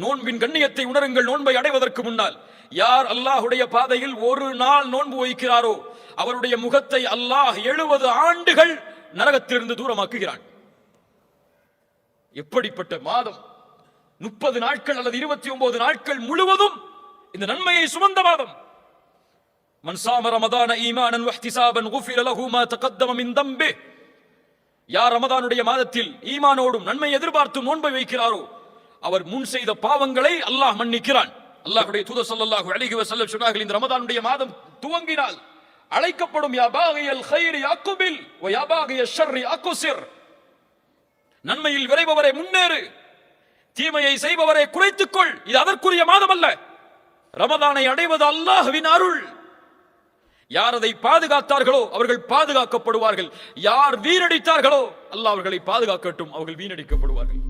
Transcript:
நோன்பின் கண்ணியத்தை உணருங்கள். நோன்பை அடைவதற்கு முன்னால் யார் அல்லாஹுடைய பாதையில் ஒரு நாள் நோன்பு வைக்கிறாரோ அவருடைய முகத்தை அல்லாஹ் 70 ஆண்டுகள் நரகத்திலிருந்து தூரமாக்குகிறான். எப்படிப்பட்ட மாதம்! 30 நாட்கள் அல்லது 29 நாட்கள் முழுவதும் இந்த நன்மையை சுமந்த மாதம். மன் ஸாம ரமதான ஈமானன் வஹ்திஸாபன் குஃபிர லஹு மா தகத்தம மின் தம்பிஹ். யார் ரமதானுடைய மாதத்தில் ஈமானோடும் நன்மை எதிர்பார்த்தும் நோன்பை வைக்கிறாரோ அவர் முன் செய்த பாவங்களை அல்லாஹ் மன்னிக்கிறான். அல்லாஹ்வுடைய தூதர் ஸல்லல்லாஹு அலைஹி வஸல்லம் சொன்னார்கள், இந்த ரமதானுடைய மாதம் துவங்கினால் அழைக்கப்படும் யா பாகியல் கைரி அக்பில் வ யா பாகியஷ் ஷர்ரி அக்ஸிர். நன்மையில் விரைபவரே முன்னேறு, தீமையை செய்பவரே குறைத்துக்கொள். இது அதற்குரிய மாதம் அல்ல. ரமதானை அடைவது அல்லாஹ்வின் அருள். யார் அதை பாதுகாத்தார்களோ அவர்கள் பாதுகாக்கப்படுவார்கள். யார் வீணடித்தார்களோ அல்லாஹ் அவர்களை பாதுகாக்கட்டும், அவர்கள் வீணடிக்கப்படுவார்கள்.